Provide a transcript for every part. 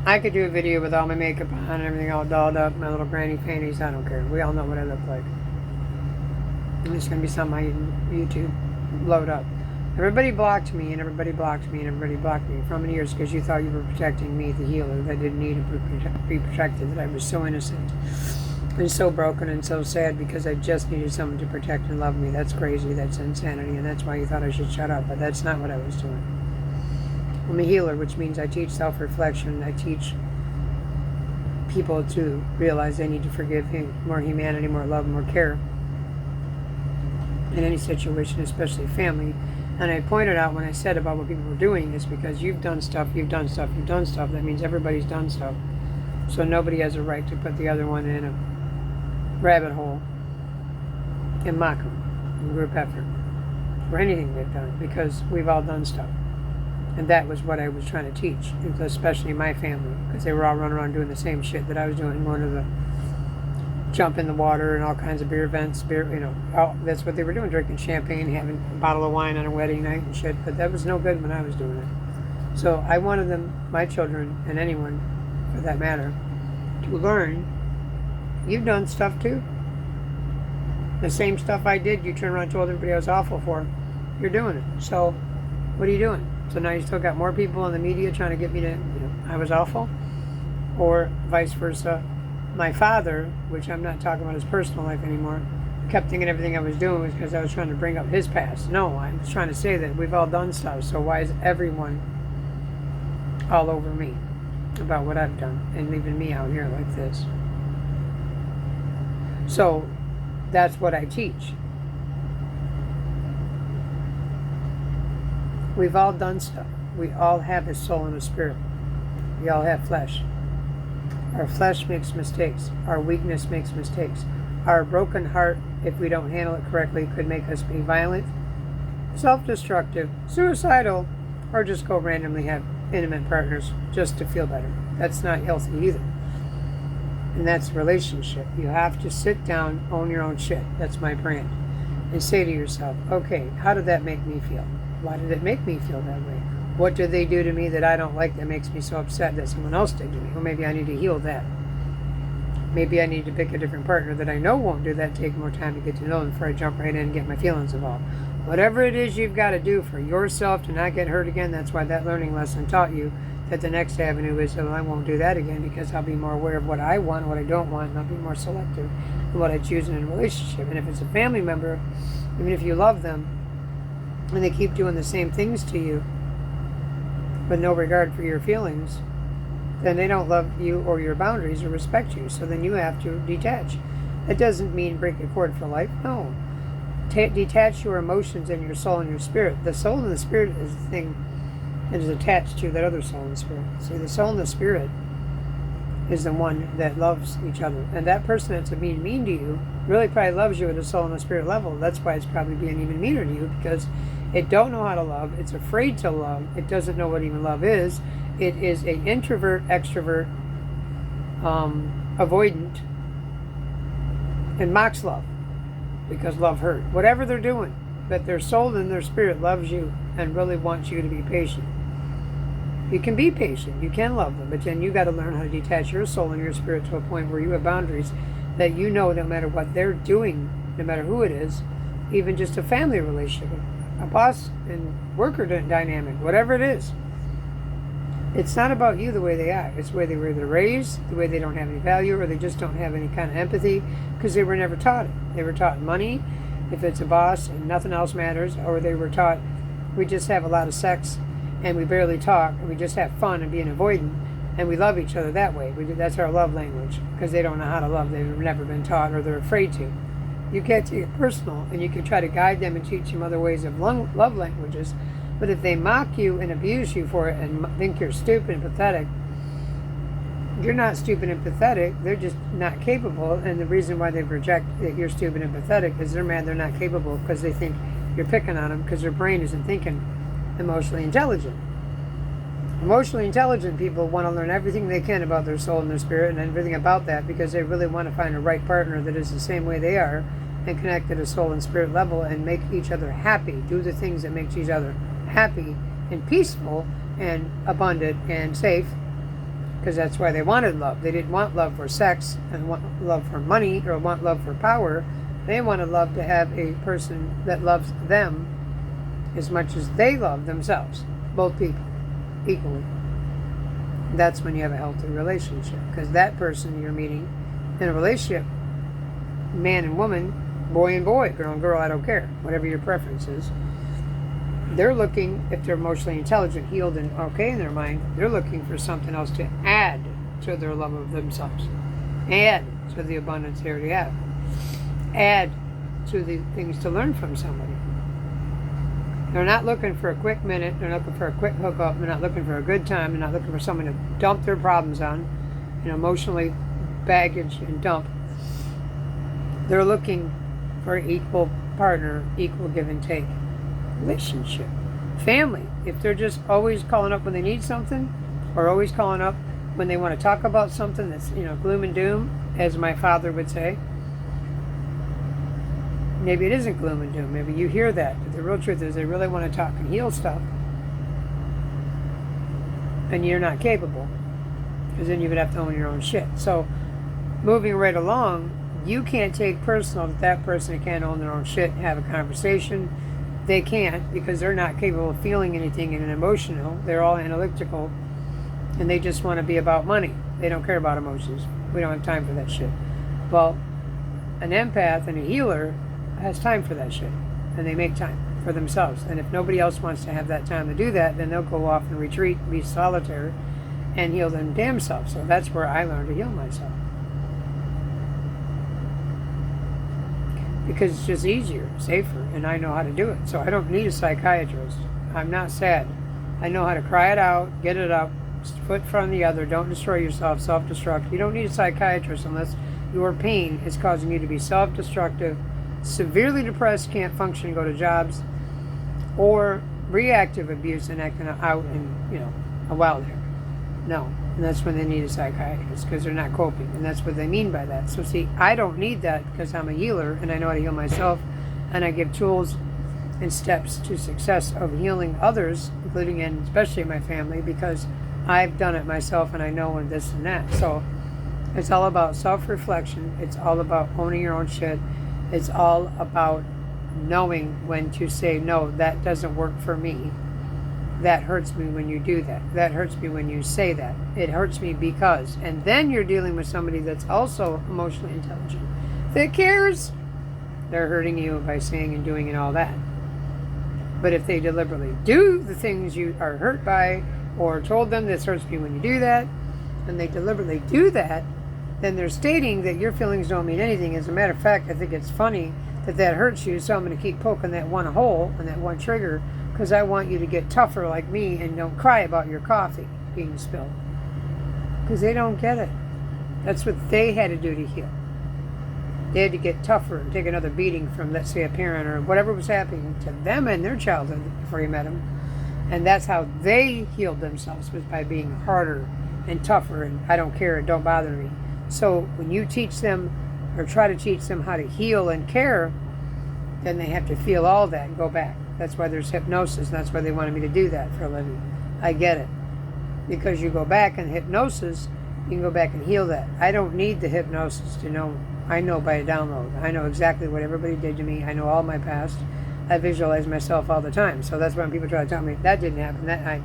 I could do a video with all my makeup on and everything all dolled up, my little granny panties. I don't care. We all know what I look like. And it's going to be something I YouTube load up. Everybody blocked me, and everybody blocked me, and everybody blocked me for many years because you thought you were protecting me, the healer, that didn't need to be protected, that I was so innocent and so broken and so sad because I just needed someone to protect and love me. That's crazy. That's insanity, and that's why you thought I should shut up, but that's not what I was doing. I'm a healer, which means I teach self-reflection. I teach people to realize they need to forgive more humanity, more love, more care in any situation, especially family. And I pointed out when I said about what people were doing is because you've done stuff, you've done stuff, you've done stuff. That means everybody's done stuff. So nobody has a right to put the other one in a rabbit hole and mock them in group effort for anything they've done, because we've all done stuff. And that was what I was trying to teach, especially my family, because they were all running around doing the same shit that I was doing, going to the jump in the water and all kinds of beer events, that's what they were doing, drinking champagne, having a bottle of wine on a wedding night and shit, but that was no good when I was doing it. So I wanted them, my children, and anyone for that matter, to learn, you've done stuff too. The same stuff I did, you turned around and told everybody I was awful for, you're doing it. So what are you doing? So now you still got more people in the media trying to get me to, I was awful, or vice versa. My father, which I'm not talking about his personal life anymore, kept thinking everything I was doing was because I was trying to bring up his past. No, I was trying to say that we've all done stuff, so why is everyone all over me about what I've done and leaving me out here like this? So that's what I teach. We've all done stuff. We all have a soul and a spirit. We all have flesh. Our flesh makes mistakes. Our weakness makes mistakes. Our broken heart, if we don't handle it correctly, could make us be violent, self-destructive, suicidal, or just go randomly have intimate partners just to feel better. That's not healthy either. And that's a relationship. You have to sit down, own your own shit. That's my brand. And say to yourself, okay, how did that make me feel? Why did it make me feel that way? What did they do to me that I don't like that makes me so upset that someone else did to me? Well, maybe I need to heal that. Maybe I need to pick a different partner that I know won't do that, take more time to get to know them before I jump right in and get my feelings involved. Whatever it is you've got to do for yourself to not get hurt again, that's why that learning lesson taught you that the next avenue is, well, I won't do that again because I'll be more aware of what I want and what I don't want, and I'll be more selective in what I choose in a relationship. And if it's a family member, even if you love them, and they keep doing the same things to you with no regard for your feelings, then they don't love you or your boundaries or respect you. So then you have to detach. That doesn't mean break a cord for life. No. Detach your emotions and your soul and your spirit. The soul and the spirit is the thing that is attached to that other soul and spirit. See, the soul and the spirit is the one that loves each other. And that person that's being mean to you really probably loves you at a soul and a spirit level. That's why it's probably being even meaner to you, because it don't know how to love. It's afraid to love. It doesn't know what even love is. It is an introvert, extrovert, avoidant, and mocks love because love hurt. Whatever they're doing, but their soul and their spirit loves you and really wants you to be patient. You can be patient. You can love them, but then you got to learn how to detach your soul and your spirit to a point where you have boundaries that you know no matter what they're doing, no matter who it is, even just a family relationship, a boss and worker dynamic, whatever it is. It's not about you the way they act. It's the way they were raised, the way they don't have any value, or they just don't have any kind of empathy because they were never taught it. They were taught money, if it's a boss, and nothing else matters, or they were taught we just have a lot of sex and we barely talk and we just have fun and being avoidant and we love each other that way. That's our love language because they don't know how to love. They've never been taught or they're afraid to. You can't take it personal, and you can try to guide them and teach them other ways of love languages. But if they mock you and abuse you for it and think you're stupid and pathetic, you're not stupid and pathetic. They're just not capable. And the reason why they reject that you're stupid and pathetic is they're mad they're not capable because they think you're picking on them because their brain isn't thinking emotionally intelligent. Emotionally intelligent people want to learn everything they can about their soul and their spirit and everything about that because they really want to find a right partner that is the same way they are and connect at a soul and spirit level and make each other happy, do the things that make each other happy and peaceful and abundant and safe because that's why they wanted love. They didn't want love for sex and want love for money or want love for power. They wanted love to have a person that loves them as much as they love themselves, both people, equally. That's when you have a healthy relationship, because that person you're meeting in a relationship, man and woman, boy and boy, girl and girl, I don't care, whatever your preference is, they're looking, if they're emotionally intelligent, healed, and okay in their mind, they're looking for something else to add to their love of themselves, add to the abundance they already have, add to the things to learn from somebody. They're not looking for a quick minute. They're looking for a quick hookup. They're not looking for a good time. They're not looking for someone to dump their problems on, emotionally baggage and dump. They're looking for an equal partner, equal give and take relationship. Family. If they're just always calling up when they need something, or always calling up when they want to talk about something that's, gloom and doom, as my father would say, maybe it isn't gloom and doom. Maybe you hear that. But the real truth is they really want to talk and heal stuff. And you're not capable. Because then you would have to own your own shit. So, moving right along, you can't take personal that person can't own their own shit and have a conversation. They can't, because they're not capable of feeling anything in an emotional. They're all analytical. And they just want to be about money. They don't care about emotions. We don't have time for that shit. Well, an empath and a healer has time for that shit, and they make time for themselves. And if nobody else wants to have that time to do that, then they'll go off and retreat, be solitary, and heal them damn self. So that's where I learned to heal myself, because it's just easier, safer, and I know how to do it. So I don't need a psychiatrist. I'm not sad. I know how to cry it out, get it up, foot in front of the other. Don't destroy yourself, self-destruct. You don't need a psychiatrist unless your pain is causing you to be self-destructive, severely depressed, can't function, go to jobs, or reactive abuse and acting out and, a while there. No. And that's when they need a psychiatrist, because they're not coping. And that's what they mean by that. So see, I don't need that, because I'm a healer and I know how to heal myself, and I give tools and steps to success of healing others, including and especially my family, because I've done it myself and I know and this and that. So it's all about self-reflection. It's all about owning your own shit. It's all about knowing when to say, no, that doesn't work for me. That hurts me when you do that. That hurts me when you say that. It hurts me because. And then you're dealing with somebody that's also emotionally intelligent, that cares. They're hurting you by saying and doing and all that. But if they deliberately do the things you are hurt by, or told them this hurts me when you do that, and they deliberately do that, then they're stating that your feelings don't mean anything. As a matter of fact, I think it's funny that hurts you, so I'm going to keep poking that one hole and that one trigger, because I want you to get tougher like me and don't cry about your coffee being spilled. Because they don't get it. That's what they had to do to heal. They had to get tougher and take another beating from, let's say, a parent or whatever was happening to them in their childhood before you met them. And that's how they healed themselves, was by being harder and tougher and I don't care, don't bother me. So when you teach them or try to teach them how to heal and care, then they have to feel all that and go back. That's why there's hypnosis, and that's why they wanted me to do that for a living. I get it. Because you go back in hypnosis, you can go back and heal that. I don't need the hypnosis to know. I know by a download. I know exactly what everybody did to me. I know all my past. I visualize myself all the time. So that's when people try to tell me, that didn't happen.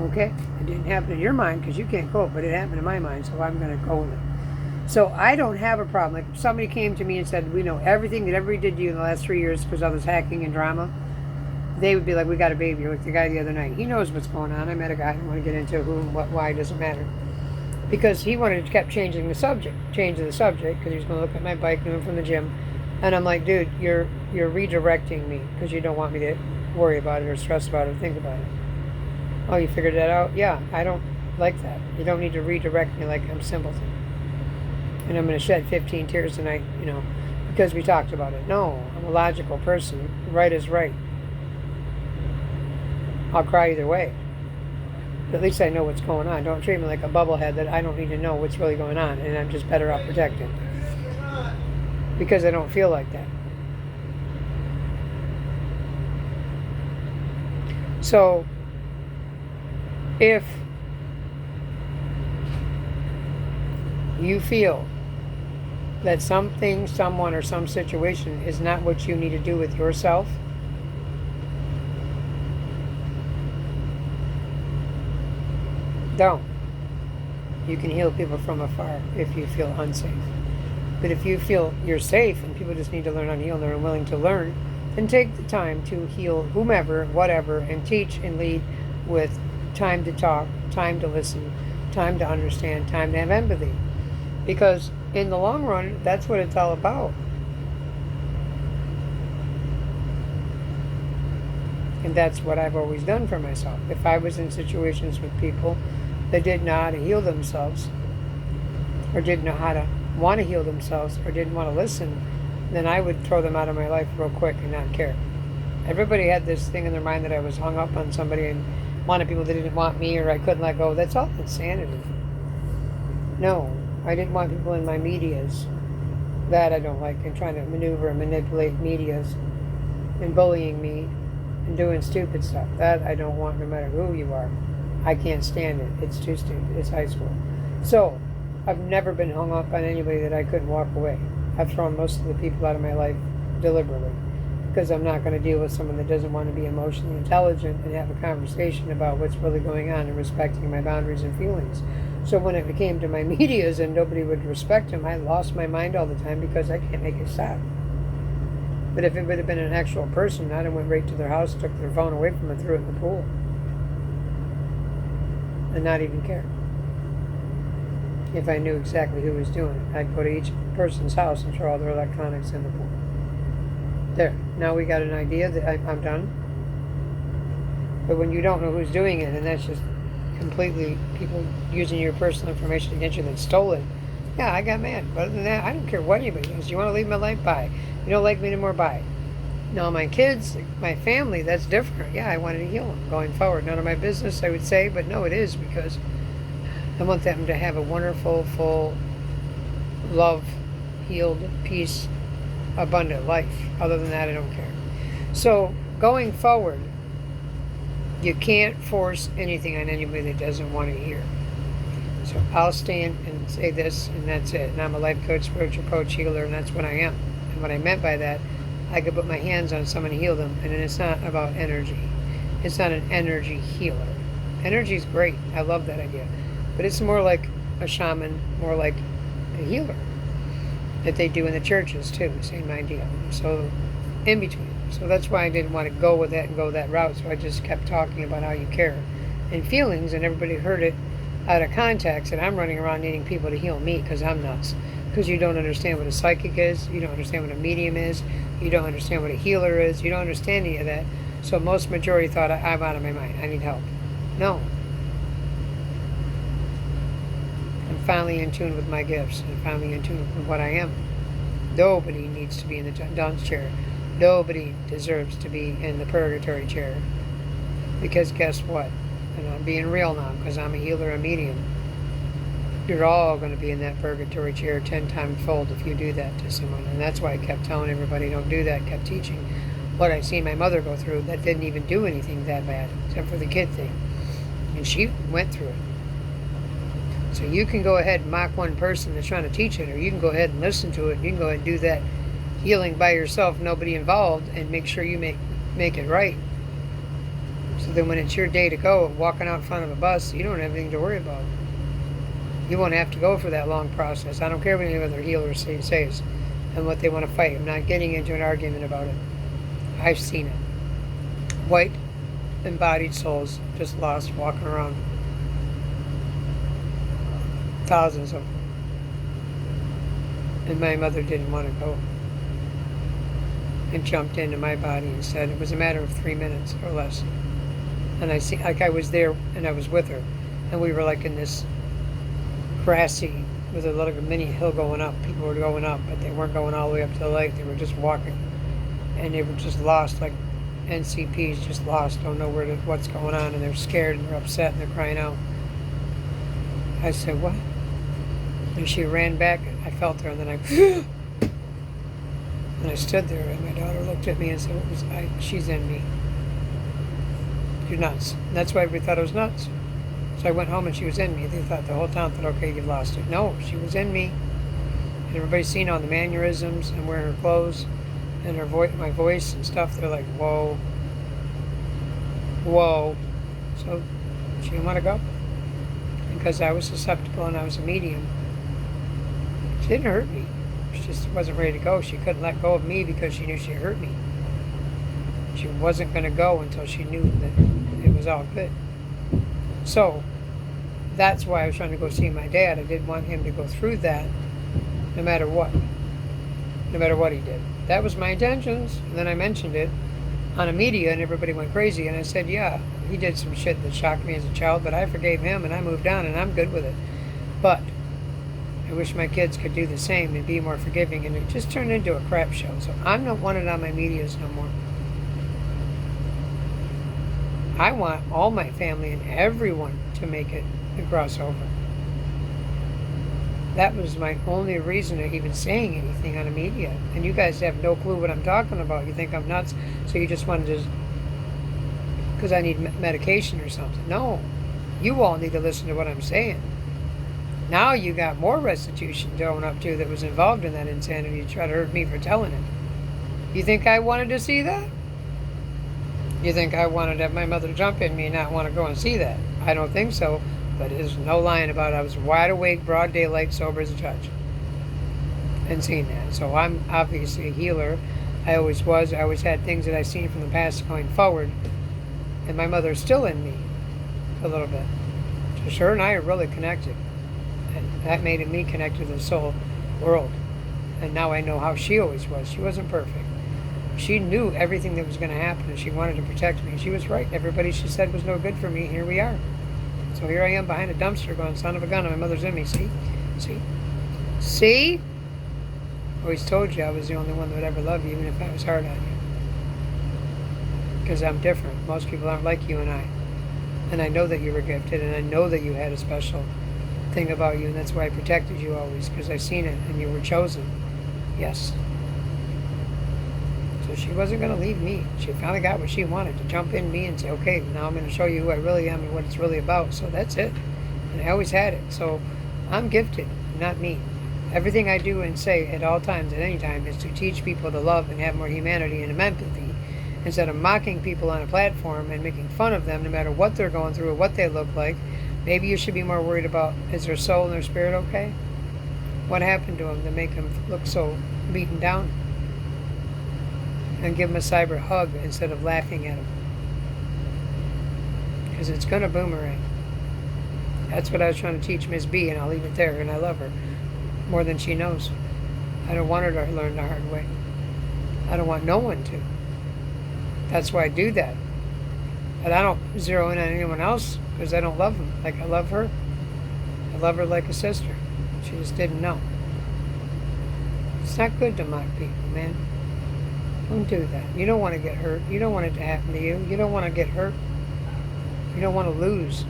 Okay, it didn't happen in your mind because you can't cope, but it happened in my mind, so I'm going to go with it. So I don't have a problem. Like if somebody came to me and said, we know everything that everybody did to you in the last 3 years because of this hacking and drama, they would be like, we got a baby. Like the guy the other night. He knows what's going on. I met a guy, I don't want to get into who and what, why, doesn't matter. Because he wanted to kept changing the subject, because he was going to look at my bike doing from the gym. And I'm like, dude, you're redirecting me because you don't want me to worry about it or stress about it or think about it. Oh, you figured that out? Yeah, I don't like that. You don't need to redirect me like I'm simpleton. And I'm going to shed 15 tears tonight, because we talked about it. No, I'm a logical person. Right is right. I'll cry either way. But at least I know what's going on. Don't treat me like a bubblehead that I don't need to know what's really going on, and I'm just better off protected. Because I don't feel like that. So, if you feel that something, someone, or some situation is not what you need to do with yourself, don't. You can heal people from afar if you feel unsafe. But if you feel you're safe and people just need to learn how to heal and they're willing to learn, then take the time to heal whomever, whatever, and teach and lead with time to talk, time to listen, time to understand, time to have empathy. Because in the long run, that's what it's all about. And that's what I've always done for myself. If I was in situations with people that didn't know how to heal themselves, or didn't know how to want to heal themselves, or didn't want to listen, then I would throw them out of my life real quick and not care. Everybody had this thing in their mind that I was hung up on somebody and wanted people that didn't want me, or I couldn't let go. That's all insanity. No, I didn't want people in my medias. That I don't like, and trying to maneuver and manipulate medias and bullying me and doing stupid stuff. That I don't want, no matter who you are. I can't stand it. It's too stupid. It's high school. So I've never been hung up on anybody that I couldn't walk away. I've thrown most of the people out of my life deliberately, because I'm not going to deal with someone that doesn't want to be emotionally intelligent and have a conversation about what's really going on and respecting my boundaries and feelings. So when it came to my medias and nobody would respect them, I lost my mind all the time because I can't make it stop. But if it would have been an actual person, I'd have went right to their house, took their phone away from them, and threw it in the pool. And not even care. If I knew exactly who was doing it, I'd go to each person's house and throw all their electronics in the pool. There. Now we got an idea that I'm done. But when you don't know who's doing it, and that's just completely people using your personal information against you that stole it, yeah, I got mad. But other than that, I don't care what anybody does. You want to leave my life? Bye. You don't like me anymore? Bye. Now, my kids, my family, that's different. Yeah, I wanted to heal them going forward. None of my business, I would say, but no, it is, because I want them to have a wonderful, full, love, healed, peace, abundant life. Other than that, I don't care. So, going forward, you can't force anything on anybody that doesn't want to hear. So I'll stand and say this, and that's it. And I'm a life coach, spiritual coach, healer, and that's what I am. And what I meant by that, I could put my hands on someone and heal them, and it's not about energy. It's not an energy healer. Energy is great. I love that idea. But it's more like a shaman, more like a healer that they do in the churches too, same idea. So in between. So that's why I didn't want to go with that and go that route. So I just kept talking about how you care and feelings, and everybody heard it out of context, and I'm running around needing people to heal me because I'm nuts. Because you don't understand what a psychic is, you don't understand what a medium is, you don't understand what a healer is, you don't understand any of that. So most majority thought I'm out of my mind, I need help. No. I'm finally in tune with my gifts. I'm finally in tune with what I am. Nobody needs to be in the dunce chair. Nobody deserves to be in the purgatory chair. Because guess what? And I'm being real now because I'm a healer, a medium. You're all going to be in that purgatory chair 10 times fold if you do that to someone. And that's why I kept telling everybody, don't do that. Kept teaching what I seen my mother go through that didn't even do anything that bad, except for the kid thing. And she went through it. So you can go ahead and mock one person that's trying to teach it, or you can go ahead and listen to it. You can go ahead and do that healing by yourself, nobody involved, and make sure you make it right. So then when it's your day to go, walking out in front of a bus, you don't have anything to worry about. You won't have to go for that long process. I don't care what any other healer says and what they want to fight. I'm not getting into an argument about it. I've seen it. White embodied souls just lost walking around. Thousands of them. And my mother didn't want to go. And jumped into my body and said it was a matter of 3 minutes or less. And I see, like I was there and I was with her, and we were like in this grassy, with a little mini hill going up. People were going up, but they weren't going all the way up to the lake. They were just walking, and they were just lost, like NCPs, just lost, don't know what's going on, and they're scared and they're upset and they're crying out. I said, what? And she ran back. I felt her, and then and I stood there, and my daughter looked at me and said, she's in me. You're nuts. And that's why we thought I was nuts. So I went home and she was in me. They thought the whole town thought, okay, you've lost it. No, she was in me. And everybody's seen all the mannerisms and wearing her clothes and her my voice and stuff. They're like, whoa, whoa. So she didn't want to go. Because I was susceptible and I was a medium. She didn't hurt me. She just wasn't ready to go. She couldn't let go of me because she knew she hurt me. She wasn't going to go until she knew that it was all good. So that's why I was trying to go see my dad. I didn't want him to go through that no matter what. No matter what he did. That was my intentions. And then I mentioned it on the media and everybody went crazy. And I said, yeah, he did some shit that shocked me as a child, but I forgave him and I moved on and I'm good with it. But I wish my kids could do the same and be more forgiving, and it just turned into a crap show. So I'm not wanted on my medias no more. I want all my family and everyone to make it and cross over. That was my only reason of even saying anything on the media. And you guys have no clue what I'm talking about. You think I'm nuts, so you just wanted to, because I need medication or something. No, you all need to listen to what I'm saying. Now you got more restitution going up too that was involved in that insanity to try to hurt me for telling it. You think I wanted to see that? You think I wanted to have my mother jump in me and not want to go and see that? I don't think so, but there's no lying about it. I was wide awake, broad daylight, sober as a judge, and seen that. So I'm obviously a healer. I always was. I always had things that I seen from the past going forward, and my mother's still in me a little bit. So her and I are really connected. And that made me connected to the soul world. And now I know how she always was. She wasn't perfect. She knew everything that was going to happen, and she wanted to protect me. She was right. Everybody she said was no good for me. Here we are. So here I am behind a dumpster going, son of a gun, and my mother's in me. See? See? See? I always told you I was the only one that would ever love you, even if I was hard on you. Because I'm different. Most people aren't like you and I. And I know that you were gifted, and I know that you had a special thing about you, and that's why I protected you always, because I seen it and you were chosen. Yes. So she wasn't going to leave me. She finally got what she wanted, to jump in me and say, okay, now I'm going to show you who I really am and what it's really about. So that's it. And I always had it. So I'm gifted, not me. Everything I do and say at all times, at any time, is to teach people to love and have more humanity and empathy, instead of mocking people on a platform and making fun of them no matter what they're going through or what they look like. Maybe you should be more worried about, is their soul and their spirit okay? What happened to them to make them look so beaten down? And give them a cyber hug instead of laughing at them. Because it's going to boomerang. That's what I was trying to teach Miss B, and I'll leave it there, and I love her more than she knows. I don't want her to learn the hard way. I don't want no one to. That's why I do that. But I don't zero in on anyone else, because I don't love them like I love her. I love her like a sister. She just didn't know. It's not good to mock people, man. Don't do that. You don't want to get hurt. You don't want it to happen to you. You don't want to get hurt. You don't want to lose.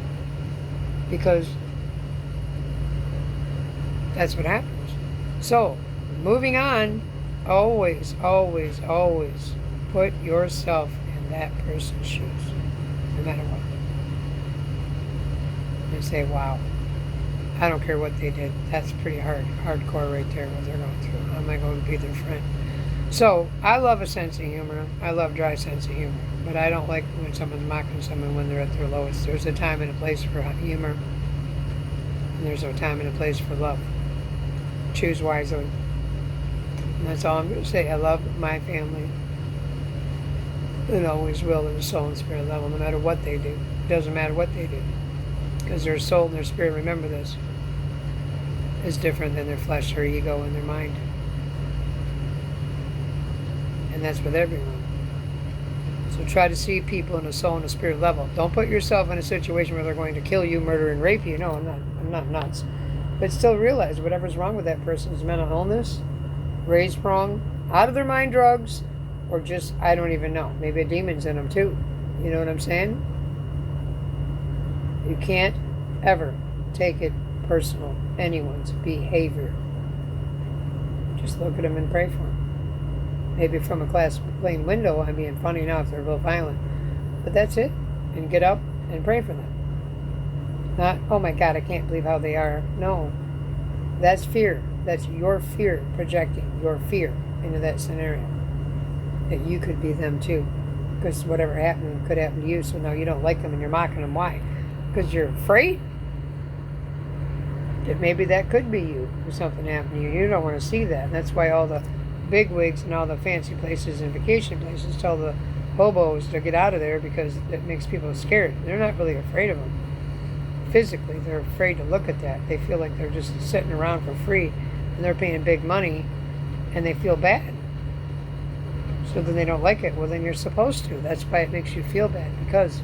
Because that's what happens. So, moving on, always, always, always put yourself in that person's shoes. No matter what. And say, wow, I don't care what they did. That's pretty hardcore right there, what they're going through. How am I going to be their friend? So, I love a sense of humor. I love dry sense of humor. But I don't like when someone's mocking someone when they're at their lowest. There's a time and a place for humor. And there's a time and a place for love. Choose wisely. And that's all I'm going to say. I love my family. And always will at the soul and spirit level, no matter what they do. It doesn't matter what they do. Because their soul and their spirit, remember this, is different than their flesh, their ego, and their mind. And that's with everyone. So try to see people in a soul and a spirit level. Don't put yourself in a situation where they're going to kill you, murder, and rape you. No, I'm not nuts. But still realize whatever's wrong with that person's mental illness, raised wrong, out of their mind drugs, or just, I don't even know. Maybe a demon's in them too. You know what I'm saying? You can't ever take it personal, anyone's behavior. Just look at them and pray for them. Maybe from a class plane window, I'm being funny now if they're real violent. But that's it. And get up and pray for them. Not, oh my God, I can't believe how they are. No, that's fear. That's your fear projecting your fear into that scenario. That you could be them too. Because whatever happened could happen to you. So now you don't like them and you're mocking them. Why? Because you're afraid that maybe that could be you if something happened to you. You don't want to see that. And that's why all the big wigs and all the fancy places and vacation places tell the hobos to get out of there because it makes people scared. They're not really afraid of them. Physically, they're afraid to look at that. They feel like they're just sitting around for free and they're paying big money and they feel bad. So then they don't like it. Well, then you're supposed to. That's why it makes you feel bad, because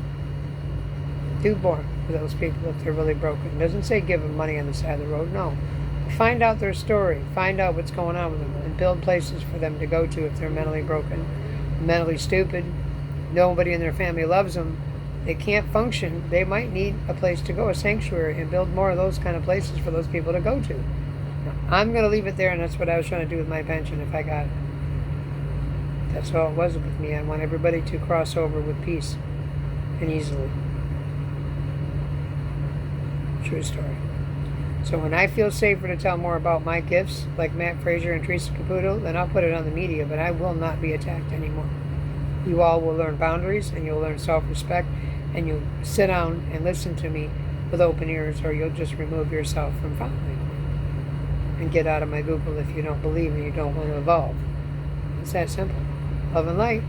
do more for those people if they're really broken. It doesn't say give them money on the side of the road. No. Find out their story. Find out what's going on with them and build places for them to go to if they're mentally broken, mentally stupid. Nobody in their family loves them. They can't function. They might need a place to go, a sanctuary, and build more of those kind of places for those people to go to. Now, I'm going to leave it there, and that's what I was trying to do with my pension if I got it. That's all it was with me. I want everybody to cross over with peace and easily. True story. So when I feel safer to tell more about my gifts, like Matt Frazier and Teresa Caputo, then I'll put it on the media, but I will not be attacked anymore. You all will learn boundaries, and you'll learn self-respect, and you'll sit down and listen to me with open ears, or you'll just remove yourself from following and get out of my Google if you don't believe and you don't want to evolve. It's that simple. Love and light.